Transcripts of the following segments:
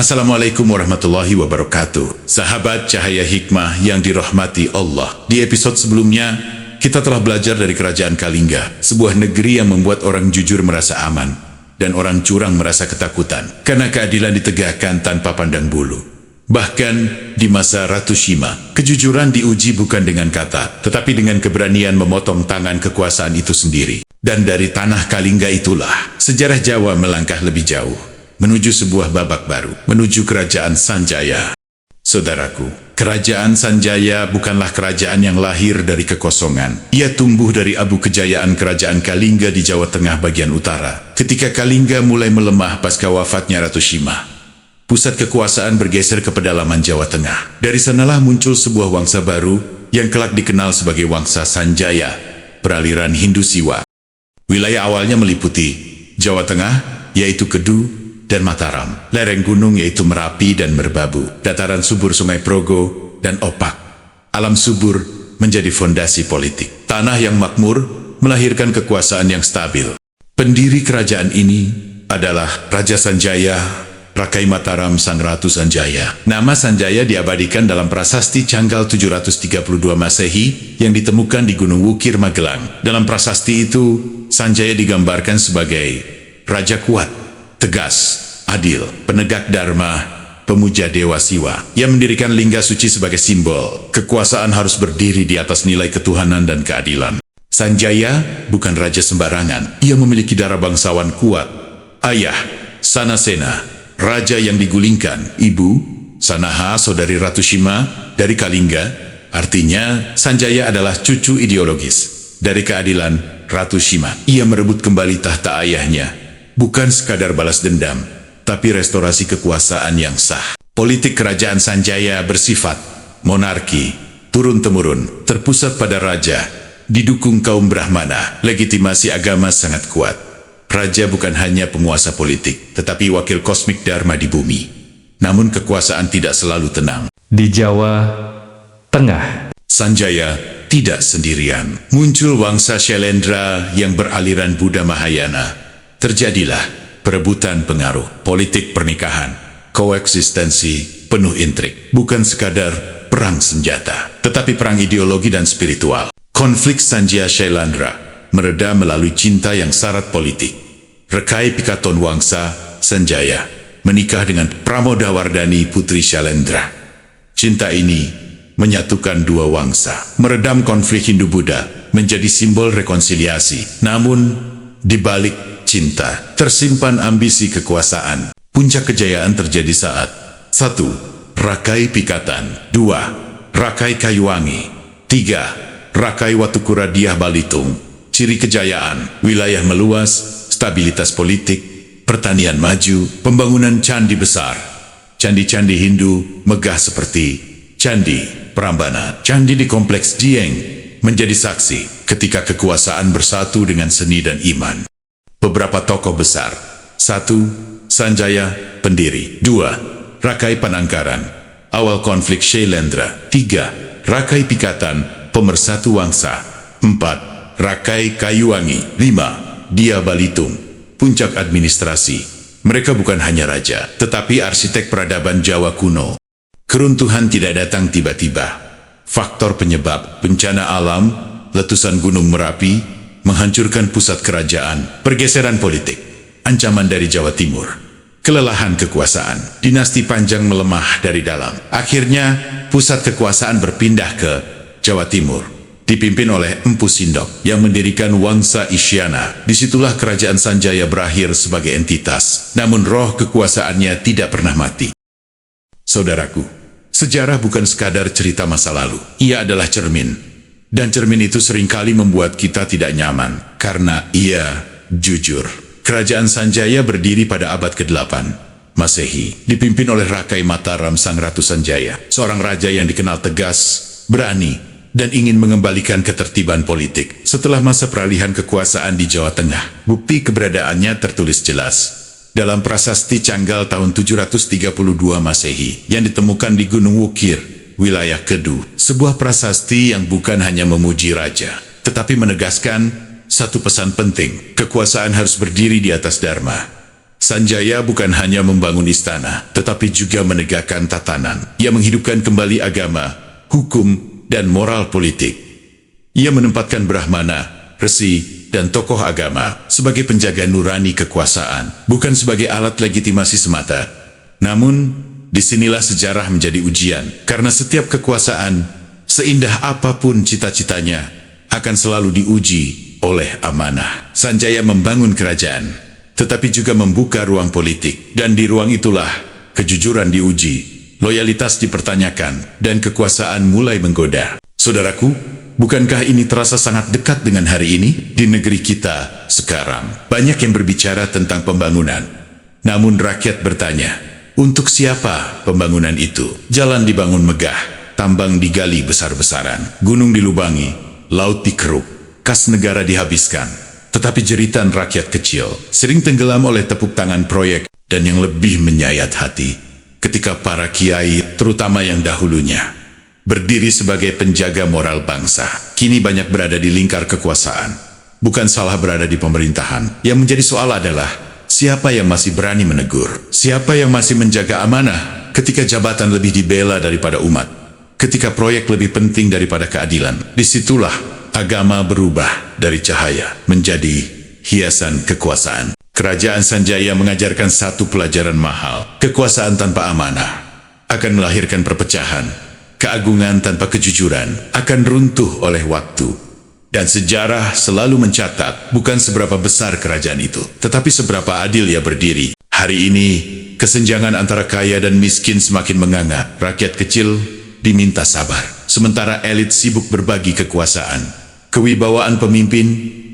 Assalamualaikum warahmatullahi wabarakatuh. Sahabat cahaya hikmah yang dirahmati Allah. Di episode sebelumnya, kita telah belajar dari kerajaan Kalingga, sebuah negeri yang membuat orang jujur merasa aman, dan orang curang merasa ketakutan, karena keadilan ditegakkan tanpa pandang bulu. Bahkan, di masa Ratu Shima, kejujuran diuji bukan dengan kata, tetapi dengan keberanian memotong tangan kekuasaan itu sendiri. Dan dari tanah Kalingga itulah, sejarah Jawa melangkah lebih jauh, menuju sebuah babak baru, menuju kerajaan Sanjaya. Saudaraku, kerajaan Sanjaya bukanlah kerajaan yang lahir dari kekosongan. Ia tumbuh dari abu kejayaan kerajaan Kalingga di Jawa Tengah bagian utara. Ketika Kalingga mulai melemah pasca wafatnya Ratu Shima, pusat kekuasaan bergeser ke pedalaman Jawa Tengah. Dari sanalah muncul sebuah wangsa baru yang kelak dikenal sebagai wangsa Sanjaya, peraliran Hindu Siwa. Wilayah awalnya meliputi Jawa Tengah, yaitu Kedu dan Mataram, lereng gunung yaitu Merapi dan Merbabu, dataran subur Sungai Progo dan Opak. Alam subur menjadi fondasi politik. Tanah yang makmur melahirkan kekuasaan yang stabil. Pendiri kerajaan ini adalah Raja Sanjaya, Rakai Mataram Sang Ratu Sanjaya. Nama Sanjaya diabadikan dalam prasasti Canggal 732 Masehi yang ditemukan di Gunung Wukir, Magelang. Dalam prasasti itu, Sanjaya digambarkan sebagai raja kuat, tegas, adil, penegak dharma, pemuja Dewa Siwa. Ia mendirikan lingga suci sebagai simbol. Kekuasaan harus berdiri di atas nilai ketuhanan dan keadilan. Sanjaya bukan raja sembarangan. Ia memiliki darah bangsawan kuat. Ayah, Sanasena, raja yang digulingkan. Ibu, Sanaha, saudari Ratu Shima, dari Kalingga. Artinya, Sanjaya adalah cucu ideologis dari keadilan Ratu Shima. Ia merebut kembali tahta ayahnya. Bukan sekadar balas dendam, tapi restorasi kekuasaan yang sah. Politik kerajaan Sanjaya bersifat monarki, turun-temurun, terpusat pada raja, didukung kaum Brahmana, legitimasi agama sangat kuat. Raja bukan hanya penguasa politik, tetapi wakil kosmik Dharma di bumi. Namun kekuasaan tidak selalu tenang. Di Jawa Tengah, Sanjaya tidak sendirian. Muncul wangsa Shailendra yang beraliran Buddha Mahayana. Terjadilah perebutan pengaruh, politik pernikahan, koeksistensi, penuh intrik. Bukan sekadar perang senjata, tetapi perang ideologi dan spiritual. Konflik Sanjaya Shailendra mereda melalui cinta yang syarat politik. Rakai Pikaton Wangsa Sanjaya menikah dengan Pramodawardhani Putri Shailendra. Cinta ini menyatukan dua wangsa, meredam konflik Hindu-Buddha, menjadi simbol rekonsiliasi. Namun, di balik cinta tersimpan ambisi kekuasaan. Puncak kejayaan terjadi saat 1. Rakai Pikatan, 2. Rakai Kayuwangi, 3. Rakai Watukura Diah Balitung. Ciri kejayaan, wilayah meluas, stabilitas politik, pertanian maju, pembangunan candi besar. Candi-candi Hindu megah seperti Candi Prambanan. Candi di Kompleks Dieng menjadi saksi ketika kekuasaan bersatu dengan seni dan iman. Beberapa tokoh besar. 1. Sanjaya, pendiri. 2. Rakai Panangkaran, awal konflik Shailendra. 3. Rakai Pikatan, pemersatu wangsa. 4. Rakai Kayuwangi. 5. Diah Balitung, puncak administrasi. Mereka bukan hanya raja, tetapi arsitek peradaban Jawa kuno. Keruntuhan tidak datang tiba-tiba. Faktor penyebab, bencana alam, letusan Gunung Merapi, menghancurkan pusat kerajaan, pergeseran politik, ancaman dari Jawa Timur, kelelahan kekuasaan, dinasti panjang melemah dari dalam. Akhirnya, pusat kekuasaan berpindah ke Jawa Timur, dipimpin oleh Empu Sindok yang mendirikan Wangsa Isyana. Disitulah kerajaan Sanjaya berakhir sebagai entitas, namun roh kekuasaannya tidak pernah mati. Saudaraku, sejarah bukan sekadar cerita masa lalu. Ia adalah cermin. Dan cermin itu seringkali membuat kita tidak nyaman, karena ia jujur. Kerajaan Sanjaya berdiri pada abad ke-8 Masehi, dipimpin oleh Rakai Mataram Sang Ratu Sanjaya, seorang raja yang dikenal tegas, berani, dan ingin mengembalikan ketertiban politik. Setelah masa peralihan kekuasaan di Jawa Tengah, bukti keberadaannya tertulis jelas dalam prasasti Canggal tahun 732 Masehi yang ditemukan di Gunung Wukir, wilayah Kedu. Sebuah prasasti yang bukan hanya memuji raja, tetapi menegaskan satu pesan penting: kekuasaan harus berdiri di atas dharma, Sanjaya bukan hanya membangun istana, tetapi juga menegakkan tatanan. Ia menghidupkan kembali agama, hukum, dan moral politik. Ia menempatkan Brahmana, resi, dan tokoh agama sebagai penjaga nurani kekuasaan, bukan sebagai alat legitimasi semata. Namun, disinilah sejarah menjadi ujian, karena setiap kekuasaan, seindah apapun cita-citanya, akan selalu diuji oleh amanah. Sanjaya membangun kerajaan, tetapi juga membuka ruang politik, dan di ruang itulah kejujuran diuji, loyalitas dipertanyakan, dan kekuasaan mulai menggoda. Saudaraku, bukankah ini terasa sangat dekat dengan hari ini? Di negeri kita sekarang, banyak yang berbicara tentang pembangunan. Namun rakyat bertanya, untuk siapa pembangunan itu? Jalan dibangun megah, tambang digali besar-besaran, gunung dilubangi, laut dikeruk, kas negara dihabiskan. Tetapi jeritan rakyat kecil sering tenggelam oleh tepuk tangan proyek, dan yang lebih menyayat hati, ketika para kiai, terutama yang dahulunya, berdiri sebagai penjaga moral bangsa, kini banyak berada di lingkar kekuasaan. Bukan salah berada di pemerintahan. Yang menjadi soal adalah, siapa yang masih berani menegur? Siapa yang masih menjaga amanah ketika jabatan lebih dibela daripada umat? Ketika proyek lebih penting daripada keadilan? Disitulah agama berubah dari cahaya menjadi hiasan kekuasaan. Kerajaan Sanjaya mengajarkan satu pelajaran mahal. Kekuasaan tanpa amanah akan melahirkan perpecahan. Keagungan tanpa kejujuran akan runtuh oleh waktu. Dan sejarah selalu mencatat bukan seberapa besar kerajaan itu, tetapi seberapa adil ia berdiri. Hari ini, kesenjangan antara kaya dan miskin semakin menganga. Rakyat kecil diminta sabar, sementara elit sibuk berbagi kekuasaan. Kewibawaan pemimpin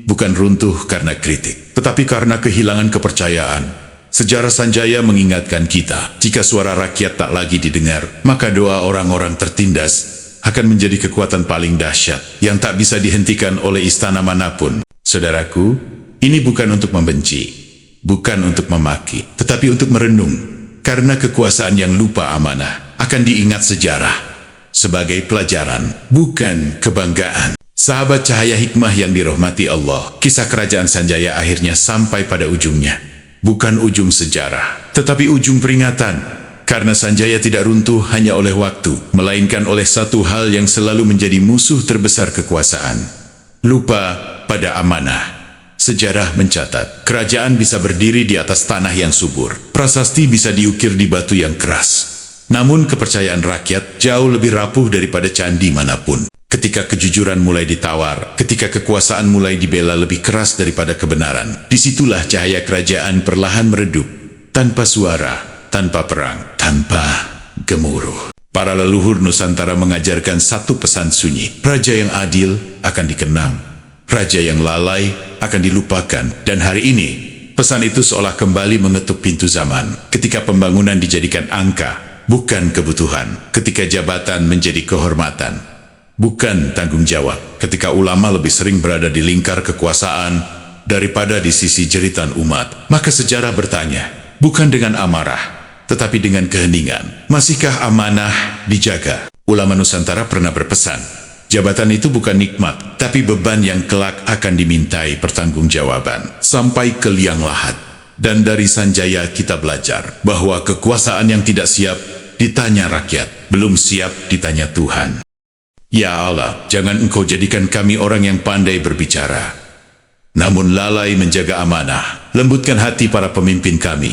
bukan runtuh karena kritik, tetapi karena kehilangan kepercayaan. Sejarah Sanjaya mengingatkan kita, jika suara rakyat tak lagi didengar, maka doa orang-orang tertindas akan menjadi kekuatan paling dahsyat yang tak bisa dihentikan oleh istana manapun. Saudaraku, ini bukan untuk membenci, bukan untuk memaki, tetapi untuk merenung, karena kekuasaan yang lupa amanah akan diingat sejarah sebagai pelajaran, bukan kebanggaan. Sahabat cahaya hikmah yang dirahmati Allah, kisah kerajaan Sanjaya akhirnya sampai pada ujungnya. Bukan ujung sejarah, tetapi ujung peringatan. Karena Sanjaya tidak runtuh hanya oleh waktu, melainkan oleh satu hal yang selalu menjadi musuh terbesar kekuasaan. Lupa pada amanah. Sejarah mencatat, kerajaan bisa berdiri di atas tanah yang subur. Prasasti bisa diukir di batu yang keras. Namun kepercayaan rakyat jauh lebih rapuh daripada candi manapun. Ketika kejujuran mulai ditawar, ketika kekuasaan mulai dibela lebih keras daripada kebenaran, disitulah cahaya kerajaan perlahan meredup, tanpa suara, tanpa perang, tanpa gemuruh. Para leluhur Nusantara mengajarkan satu pesan sunyi, raja yang adil akan dikenang, raja yang lalai akan dilupakan, dan hari ini, pesan itu seolah kembali mengetuk pintu zaman, ketika pembangunan dijadikan angka, bukan kebutuhan, ketika jabatan menjadi kehormatan, bukan tanggung jawab, ketika ulama lebih sering berada di lingkar kekuasaan daripada di sisi jeritan umat. Maka sejarah bertanya, bukan dengan amarah, tetapi dengan keheningan, masihkah amanah dijaga? Ulama Nusantara pernah berpesan, jabatan itu bukan nikmat, tapi beban yang kelak akan dimintai pertanggungjawaban sampai ke liang lahat. Dan dari Sanjaya kita belajar bahwa kekuasaan yang tidak siap ditanya rakyat, belum siap ditanya Tuhan. Ya Allah, jangan Engkau jadikan kami orang yang pandai berbicara, namun lalai menjaga amanah. Lembutkan hati para pemimpin kami.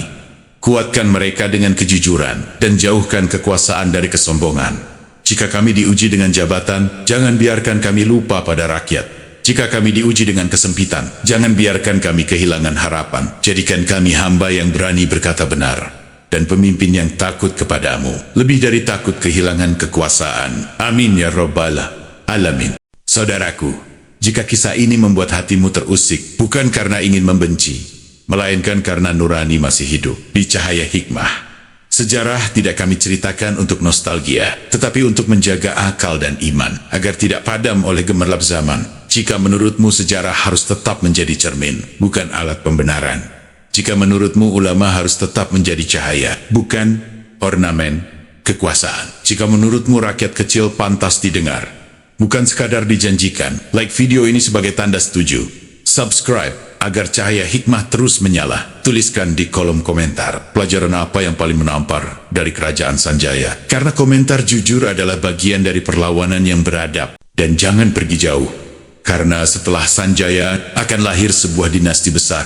Kuatkan mereka dengan kejujuran, dan jauhkan kekuasaan dari kesombongan. Jika kami diuji dengan jabatan, jangan biarkan kami lupa pada rakyat. Jika kami diuji dengan kesempitan, jangan biarkan kami kehilangan harapan. Jadikan kami hamba yang berani berkata benar, dan pemimpin yang takut kepadamu, lebih dari takut kehilangan kekuasaan. Amin ya Rabbal Alamin. Saudaraku, jika kisah ini membuat hatimu terusik, bukan karena ingin membenci, melainkan karena nurani masih hidup di cahaya hikmah. Sejarah tidak kami ceritakan untuk nostalgia, tetapi untuk menjaga akal dan iman, agar tidak padam oleh gemerlap zaman. Jika menurutmu sejarah harus tetap menjadi cermin, bukan alat pembenaran. Jika menurutmu ulama harus tetap menjadi cahaya, bukan ornamen kekuasaan. Jika menurutmu rakyat kecil pantas didengar, bukan sekadar dijanjikan, like video ini sebagai tanda setuju. Subscribe Agar cahaya hikmah terus menyala, tuliskan di kolom komentar pelajaran apa yang paling menampar dari kerajaan Sanjaya. Karena komentar jujur adalah bagian dari perlawanan yang beradab. Dan jangan pergi jauh, karena setelah Sanjaya akan lahir sebuah dinasti besar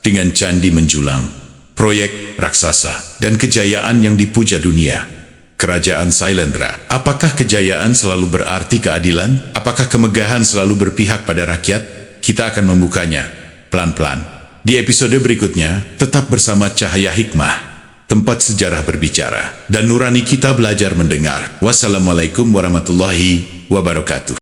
dengan candi menjulang, proyek raksasa, dan kejayaan yang dipuja dunia. Kerajaan Sailendra. Apakah kejayaan selalu berarti keadilan? Apakah kemegahan selalu berpihak pada rakyat? Kita akan membukanya pelan-pelan. Di episode berikutnya, tetap bersama Cahaya Hikmah, tempat sejarah berbicara, dan nurani kita belajar mendengar. Wassalamualaikum warahmatullahi wabarakatuh.